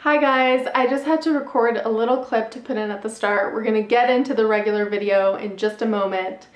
Hi guys, I just had to record a little clip to put in at the start. We're gonna get into the regular video in just a moment,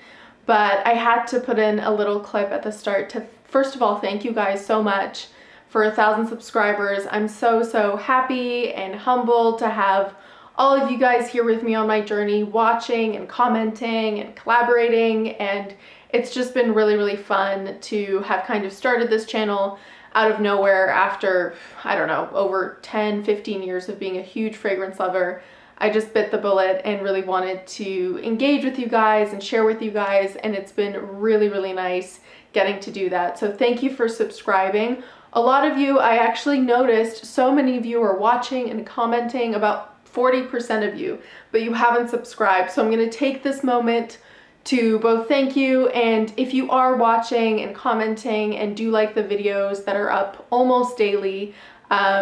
but I had to put in a little clip at the start to, first of all, thank you guys so much for 1,000 subscribers. I'm so happy and humbled to have all of you guys here with me on my journey, watching and commenting and collaborating, and it's just been really fun to have kind of started this channel out of nowhere after, I don't know, over 10-15 years of being a huge fragrance lover. I just bit the bullet and really wanted to engage with you guys and share with you guys, and it's been really nice getting to do that. So thank you for subscribing. A lot of you, I actually noticed so many of you are watching and commenting, about 40% of you, but you haven't subscribed. So I'm going to take this moment to both thank you, and if you are watching and commenting and do like the videos that are up almost daily,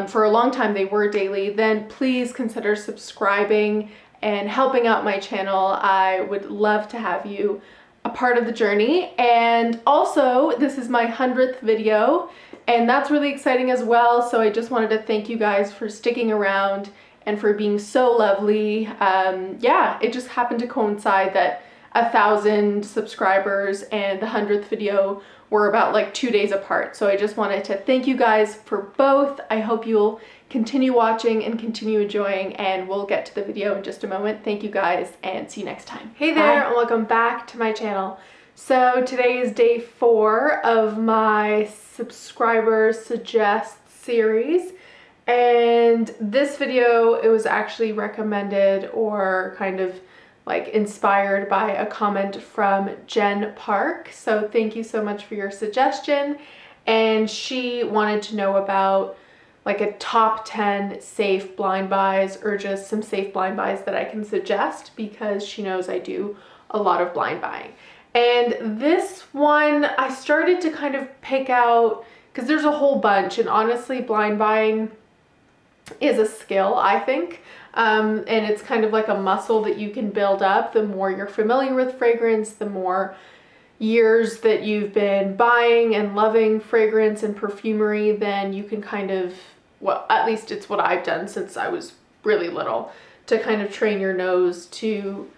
for a long time they were daily, then please consider subscribing and helping out my channel. I would love to have you a part of the journey. And also, this is my 100th video, and that's really exciting as well. So I just wanted to thank you guys for sticking around and for being so lovely. Yeah, it just happened to coincide that 1,000 subscribers and the 100th video were about like 2 days apart. So I just wanted to thank you guys for both. I hope you'll continue watching and continue enjoying, and we'll get to the video in just a moment. Thank you guys, and see you next time. Hey there, and welcome back to my channel. So today is day 4 of my subscriber suggest series. And this video, it was actually recommended or kind of like inspired by a comment from Jen Park. So thank you so much for your suggestion. And she wanted to know about like a top 10 safe blind buys, or just some safe blind buys that I can suggest, because she knows I do a lot of blind buying. And this one I started to kind of pick out, because there's a whole bunch, and honestly blind buying is a skill, I think. And it's kind of like a muscle that you can build up. The more you're familiar with fragrance, the more years that you've been buying and loving fragrance and perfumery, then you can kind of, well, at least it's what I've done since I was really little, to kind of train your nose to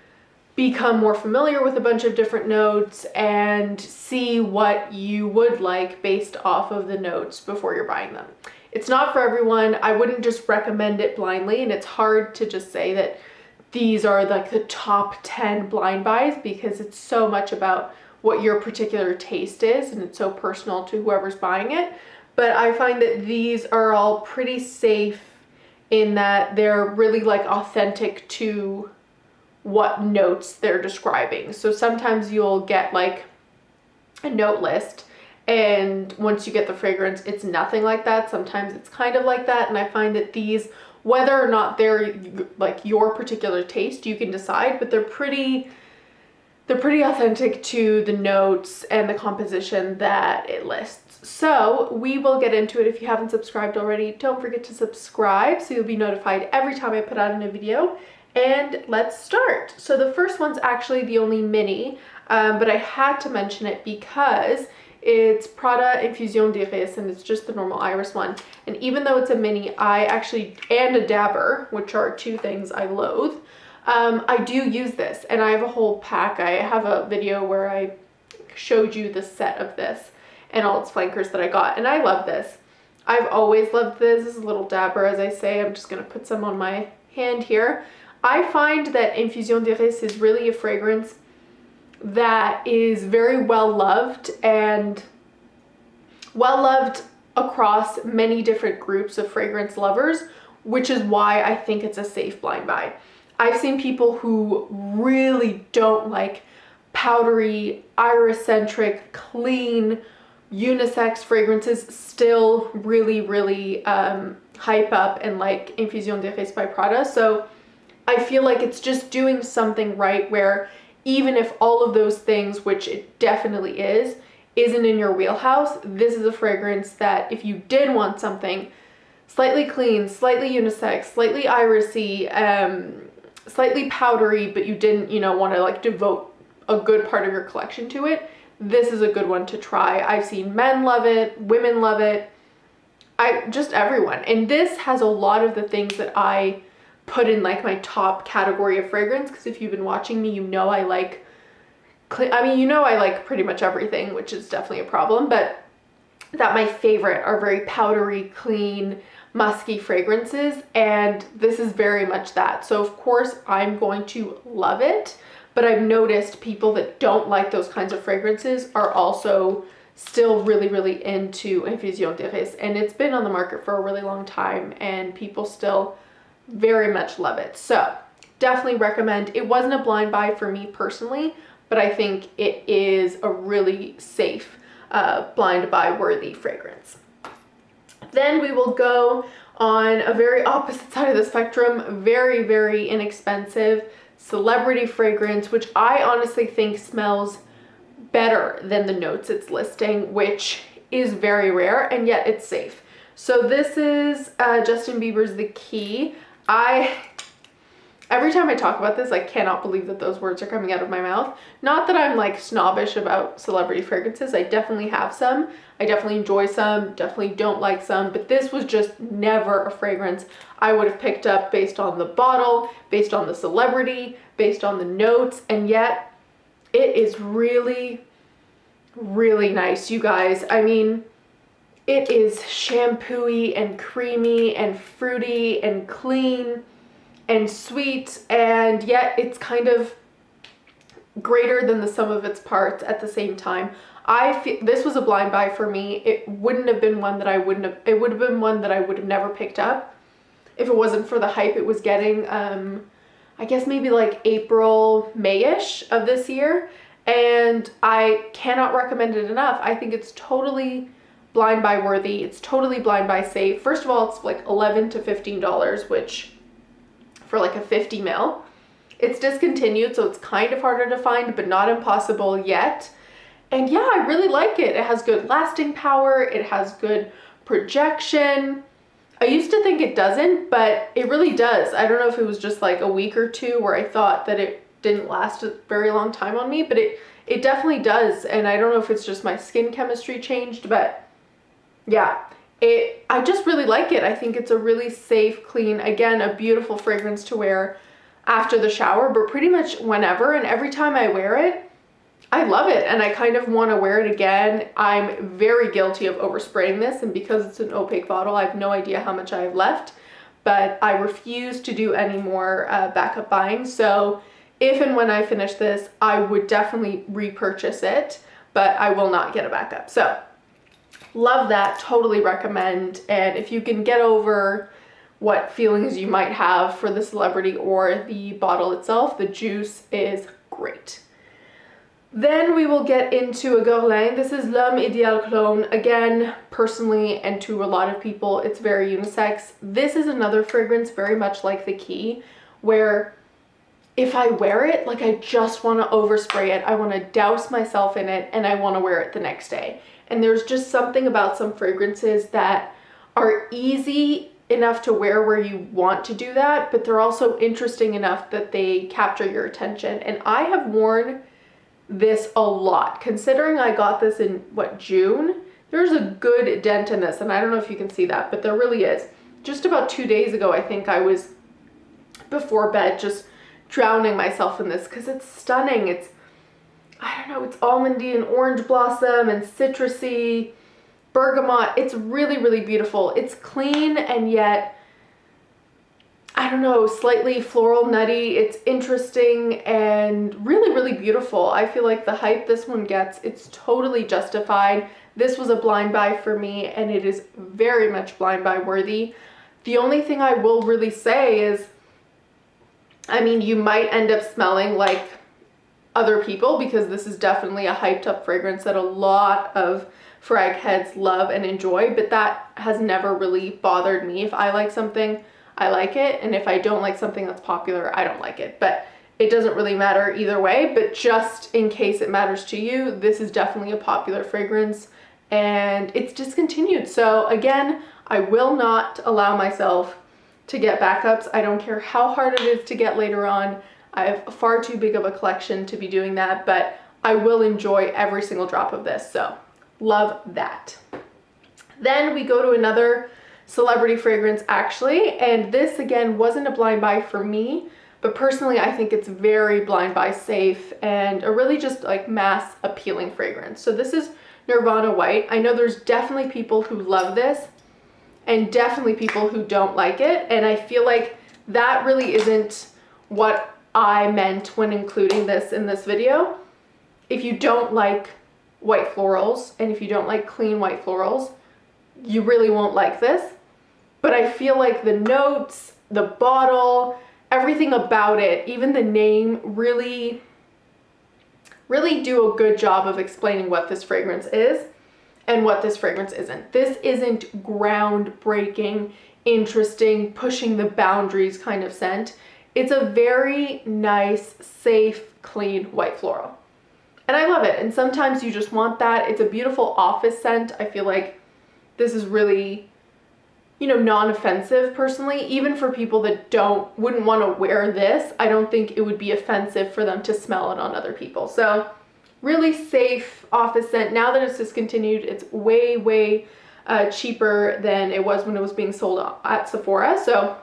become more familiar with a bunch of different notes and see what you would like based off of the notes before you're buying them. It's not for everyone. I wouldn't just recommend it blindly, and it's hard to just say that these are like the top 10 blind buys, because it's so much about what your particular taste is, and it's so personal to whoever's buying it. But I find that these are all pretty safe in that they're really like authentic to what notes they're describing. So sometimes you'll get like a note list, and once you get the fragrance, it's nothing like that. Sometimes it's kind of like that, and I find that these, whether or not they're like your particular taste, you can decide, but they're pretty authentic to the notes and the composition that it lists. So we will get into it. If you haven't subscribed already, don't forget to subscribe so you'll be notified every time I put out a new video. And let's start. So the first one's actually the only mini, but I had to mention it because it's Prada Infusion d'Iris, and it's just the normal iris one. And even though it's a mini, I actually, and a dabber, which are two things I loathe, I do use this, and I have a whole pack. I have a video where I showed you the set of this and all its flankers that I got, and I love this. I've always loved this. This is a little dabber, as I say. I'm just going to put some on my hand here. I find that Infusion d'Iris is really a fragrance that is very well loved, and well loved across many different groups of fragrance lovers, which is why I think it's a safe blind buy. I've seen people who really don't like powdery, iris-centric, clean, unisex fragrances still really hype up and like Infusion d'Iris by Prada. So I feel like it's just doing something right, where even if all of those things, which it definitely is, isn't in your wheelhouse, this is a fragrance that if you did want something slightly clean, slightly unisex, slightly irisy, slightly powdery, but you didn't, you know, want to like devote a good part of your collection to it, this is a good one to try. I've seen men love it, women love it. just everyone. And this has a lot of the things that I put in like my top category of fragrance, because if you've been watching me, you know I like, I like pretty much everything, which is definitely a problem, but that my favorite are very powdery, clean, musky fragrances, and this is very much that. So of course I'm going to love it, but I've noticed people that don't like those kinds of fragrances are also still really, really into Infusion de Ris, and it's been on the market for a really long time and people still very much love it. So definitely recommend. It wasn't a blind buy for me personally, but I think it is a really safe blind buy worthy fragrance. Then we will go on a very opposite side of the spectrum, very, very inexpensive celebrity fragrance, which I honestly think smells better than the notes it's listing, which is very rare, and yet it's safe. So this is Justin Bieber's The Key. Every time I talk about this, I cannot believe that those words are coming out of my mouth. Not that I'm like snobbish about celebrity fragrances. I definitely have some. I definitely enjoy some, definitely don't like some, but this was just never a fragrance I would have picked up based on the bottle, based on the celebrity, based on the notes, and yet it is really, really nice, you guys. I mean, it is shampoo-y and creamy and fruity and clean and sweet, and yet it's kind of greater than the sum of its parts at the same time. I feel this was a blind buy for me. It wouldn't have been one that I wouldn't have, it would have been one that I would have never picked up if it wasn't for the hype it was getting, I guess maybe like April, May-ish of this year, and I cannot recommend it enough. I think it's totally blind buy worthy. It's totally blind buy safe. First of all, it's like $11 to $15, which for like a 50 ml. It's discontinued, so it's kind of harder to find, but not impossible yet. And yeah, I really like it. It has good lasting power. It has good projection. I used to think it doesn't, but it really does. I don't know if it was just like a week or two where I thought that it didn't last a very long time on me, but it definitely does. And I don't know if it's just my skin chemistry changed, but yeah, I just really like it. I think it's a really safe, clean, again, a beautiful fragrance to wear after the shower, but pretty much whenever, and every time I wear it, I love it, and I kind of want to wear it again. I'm very guilty of overspraying this, and because it's an opaque bottle, I have no idea how much I have left, but I refuse to do any more backup buying. So if and when I finish this, I would definitely repurchase it, but I will not get a backup. So love that, totally recommend. And if you can get over what feelings you might have for the celebrity or the bottle itself, the juice is great. Then we will get into a Guerlain. This is L'Homme Idéal Cologne. Again, personally, and to a lot of people, it's very unisex. This is another fragrance very much like The Key, where if I wear it, like I just want to overspray it. I want to douse myself in it, and I want to wear it the next day. And there's just something about some fragrances that are easy enough to wear where you want to do that, but they're also interesting enough that they capture your attention. And I have worn this a lot. Considering I got this in, what, June? There's a good dent in this, and I don't know if you can see that, but there really is. Just about 2 days ago, I think I was before bed just drowning myself in this because it's stunning. It's, I don't know, it's almondy and orange blossom and citrusy, bergamot. It's really, really beautiful. It's clean and yet, I don't know, slightly floral nutty. It's interesting and really, really beautiful. I feel like the hype this one gets, it's totally justified. This was a blind buy for me, and it is very much blind buy worthy. The only thing I will really say is, I mean, you might end up smelling like other people because this is definitely a hyped up fragrance that a lot of frag heads love and enjoy, but that has never really bothered me. If I like something, I like it, and if I don't like something that's popular, I don't like it. But it doesn't really matter either way, but just in case it matters to you, this is definitely a popular fragrance, and it's discontinued. So again, I will not allow myself to get backups. I don't care how hard it is to get later on. I have far too big of a collection to be doing that, but I will enjoy every single drop of this, so love that. Then we go to another celebrity fragrance actually, and this again wasn't a blind buy for me, but personally I think it's very blind buy safe and a really just like mass appealing fragrance. So this is Nirvana White. I know there's definitely people who love this and definitely people who don't like it, and I feel like that really isn't what I meant when including this in this video. If you don't like white florals and if you don't like clean white florals, you really won't like this. But I feel like the notes, the bottle, everything about it, even the name, really do a good job of explaining what this fragrance is and what this fragrance isn't. This isn't groundbreaking, interesting, pushing the boundaries kind of scent. It's a very nice, safe, clean white floral. And I love it. And sometimes you just want that. It's a beautiful office scent. I feel like this is really, you know, non-offensive personally. Even for people that wouldn't want to wear this, I don't think it would be offensive for them to smell it on other people. So really safe office scent. Now that it's discontinued, it's way cheaper than it was when it was being sold at Sephora. So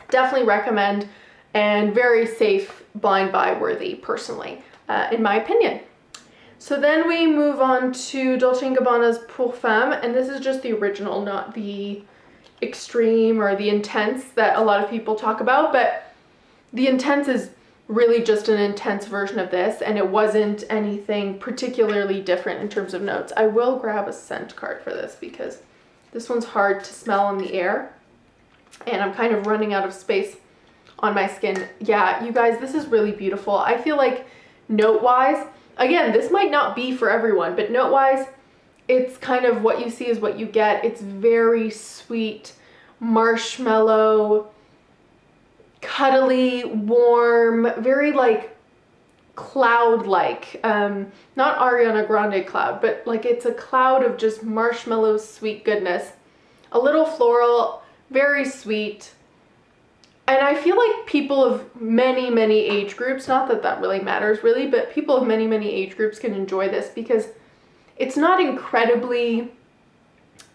definitely recommend, and very safe, blind buy worthy personally, in my opinion. So then we move on to Dolce & Gabbana's Pour Femme, and this is just the original, not the extreme or the intense that a lot of people talk about, but the intense is really just an intense version of this, and it wasn't anything particularly different in terms of notes. I will grab a scent card for this because this one's hard to smell in the air, and I'm kind of running out of space on my skin. Yeah, you guys, this is really beautiful. I feel like note-wise, again, this might not be for everyone, but note-wise, it's kind of what you see is what you get. It's very sweet, marshmallow, cuddly, warm, very like cloud-like, not Ariana Grande cloud, but like it's a cloud of just marshmallow sweet goodness. A little floral, very sweet. And I feel like people of many age groups, not that that really matters really, but people of many age groups can enjoy this because it's not incredibly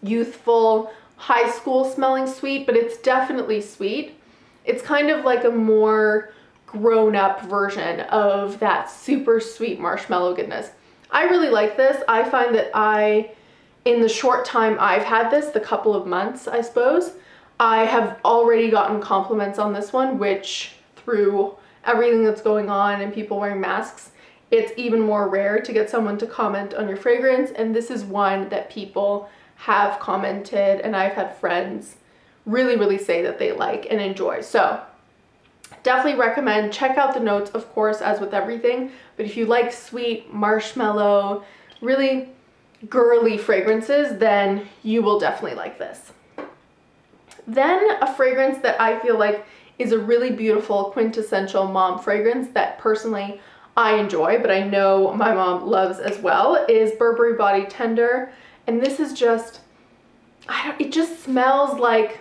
youthful, high school smelling sweet, but it's definitely sweet. It's kind of like a more grown-up version of that super sweet marshmallow goodness. I really like this. I find that in the short time I've had this, the couple of months I suppose, I have already gotten compliments on this one, which through everything that's going on and people wearing masks, it's even more rare to get someone to comment on your fragrance, and this is one that people have commented and I've had friends really say that they like and enjoy. So definitely recommend. Check out the notes, of course, as with everything, but if you like sweet marshmallow, really girly fragrances, then you will definitely like this. Then a fragrance that I feel like is a really beautiful quintessential mom fragrance that personally I enjoy, but I know my mom loves as well, is Burberry Body Tender. And this is just, it just smells like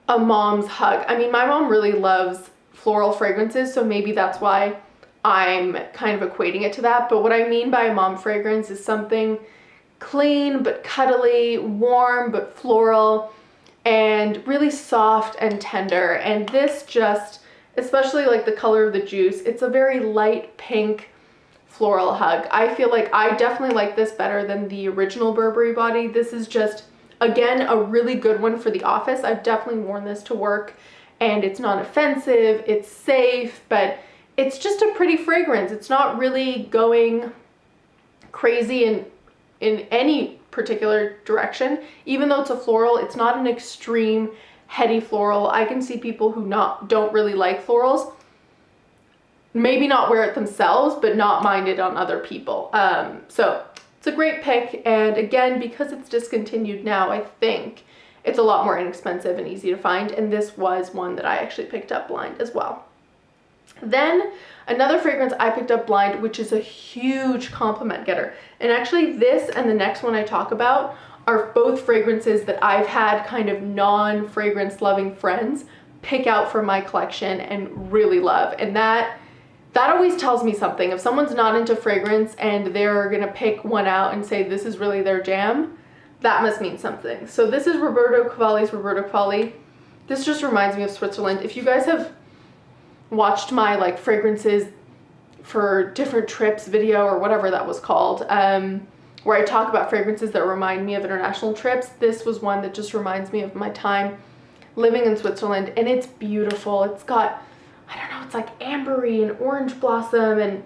a mom's hug. I mean, my mom really loves floral fragrances, so maybe that's why I'm kind of equating it to that. But what I mean by a mom fragrance is something clean but cuddly, warm but floral, and really soft and tender. And this just, especially like the color of the juice, it's a very light pink floral hug. I feel like I definitely like this better than the original Burberry Body. This is just, again, a really good one for the office. I've definitely worn this to work and it's not offensive, it's safe, but it's just a pretty fragrance. It's not really going crazy in any particular direction. Even though it's a floral, it's not an extreme heady floral. I can see people who don't really like florals maybe not wear it themselves, but not mind it on other people. So it's a great pick, and again, because it's discontinued now, I think it's a lot more inexpensive and easy to find, and this was one that I actually picked up blind as well. Then another fragrance I picked up blind, which is a huge compliment getter, and actually this and the next one I talk about are both fragrances that I've had kind of non-fragrance loving friends pick out for my collection and really love, and that always tells me something. If someone's not into fragrance and they're gonna pick one out and say this is really their jam, that must mean something. So this is Roberto Cavalli's Roberto Cavalli. This just reminds me of Switzerland. If you guys have watched my like fragrances for different trips video or whatever that was called, where I talk about fragrances that remind me of international trips, this was one that just reminds me of my time living in Switzerland, and it's beautiful. It's got, I don't know, it's like ambery and orange blossom, and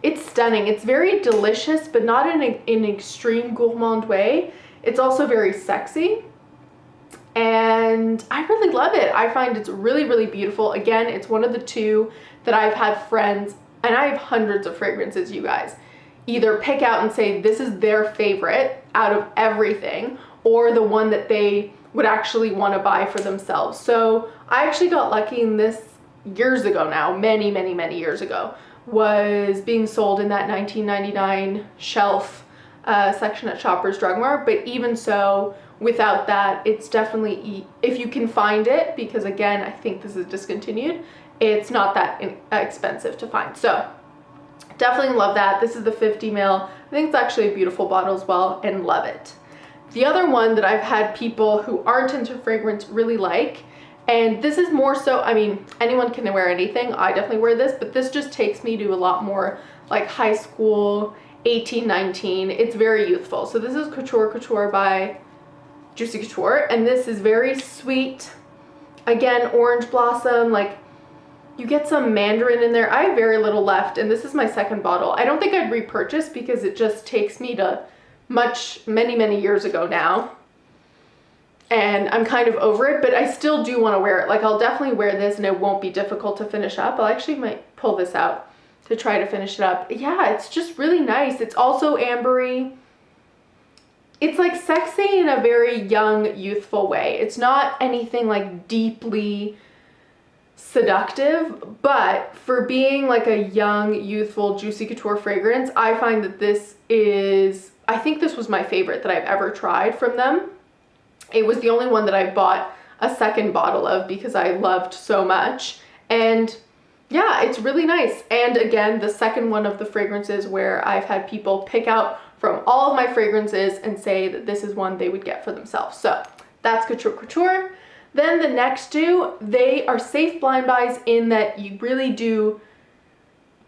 it's stunning. It's very delicious, but not in an extreme gourmand way. It's also very sexy, and I really love it. I find it's really, really beautiful. Again, it's one of the two that I've had friends, and I have hundreds of fragrances, you guys, either pick out and say this is their favorite out of everything, or the one that they would actually want to buy for themselves. So I actually got lucky in this years ago now, many, many, many years ago, was being sold in that 1999 shelf section at Shoppers Drug Mart. But even so, without that, it's definitely, if you can find it, because again, I think this is discontinued, it's not that expensive to find. So definitely love that. This is the 50 ml. I think it's actually a beautiful bottle as well, and love it. The other one that I've had people who aren't into fragrance really like, and this is more so, I mean, anyone can wear anything. I definitely wear this, but this just takes me to a lot more like high school, 18, 19. It's very youthful. So this is Couture by Juicy Couture, and this is very sweet. Again, orange blossom, like you get some mandarin in there. I have very little left, and this is my second bottle. I don't think I'd repurchase because it just takes me to many, many years ago now, and I'm kind of over it, but I still do want to wear it. Like, I'll definitely wear this and it won't be difficult to finish up. I actually might pull this out to try to finish it up. Yeah, it's just really nice. It's also ambery. It's like sexy in a very young, youthful way. It's not anything like deeply seductive, but for being like a young, youthful, Juicy Couture fragrance, I find that this is, I think this was my favorite that I've ever tried from them. It was the only one that I bought a second bottle of because I loved so much. And yeah, it's really nice. And again, the second one of the fragrances where I've had people pick out from all of my fragrances and say that this is one they would get for themselves. So that's Couture. Then the next two, they are safe blind buys in that you really do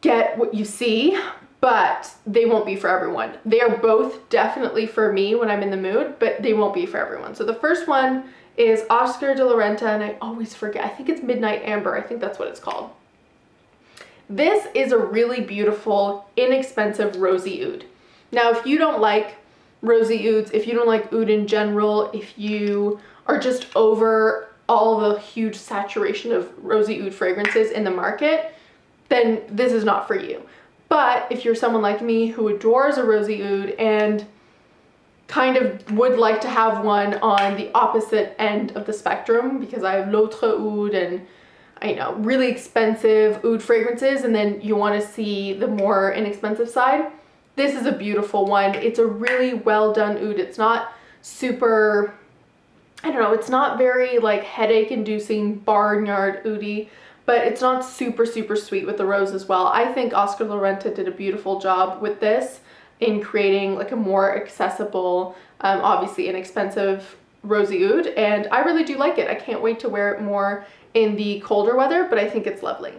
get what you see, but they won't be for everyone. They are both definitely for me when I'm in the mood, but they won't be for everyone. So the first one is Oscar de la Renta, and I always forget, I think it's Midnight Amber. I think that's what it's called. This is a really beautiful, inexpensive rosy oud. Now, if you don't like rosy ouds, if you don't like oud in general, if you are just over all the huge saturation of rosy oud fragrances in the market, then this is not for you. But if you're someone like me who adores a rosy oud and kind of would like to have one on the opposite end of the spectrum, because I have l'autre oud and I know really expensive oud fragrances, and then you want to see the more inexpensive side, this is a beautiful one. It's a really well done oud. It's not super, I don't know, it's not very like headache inducing barnyard oudy, but it's not super, super sweet with the rose as well. I think Oscar de la Renta did a beautiful job with this in creating like a more accessible, obviously inexpensive rosy oud, and I really do like it. I can't wait to wear it more in the colder weather, but I think it's lovely.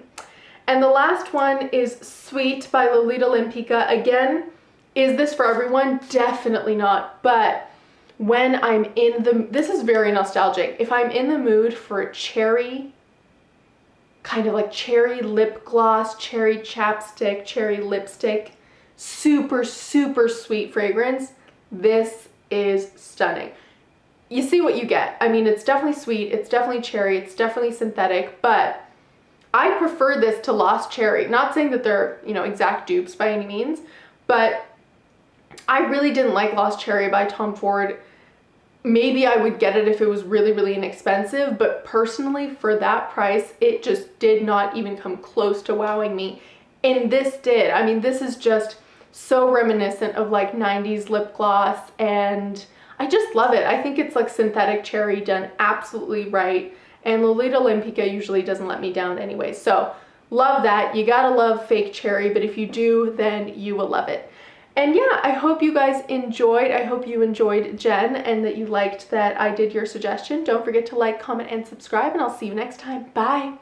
And the last one is Sweet by Lolita Lempicka. Again, is this for everyone? Definitely not, but when I'm in the, this is very nostalgic. If I'm in the mood for a cherry, kind of like cherry lip gloss, cherry chapstick, cherry lipstick, super, super sweet fragrance, this is stunning. You see what you get. I mean, it's definitely sweet, it's definitely cherry, it's definitely synthetic, but I prefer this to Lost Cherry. Not saying that they're, you know, exact dupes by any means, but I really didn't like Lost Cherry by Tom Ford. Maybe I would get it if it was really, really inexpensive, but personally for that price, it just did not even come close to wowing me. And this did. I mean, this is just so reminiscent of like 90s lip gloss, and I just love it. I think it's like synthetic cherry done absolutely right. And Lolita Lempicka usually doesn't let me down anyway. So love that. You gotta love fake cherry, but if you do, then you will love it. And yeah, I hope you guys enjoyed. I hope you enjoyed Jen and that you liked that I did your suggestion. Don't forget to like, comment, and subscribe, and I'll see you next time. Bye!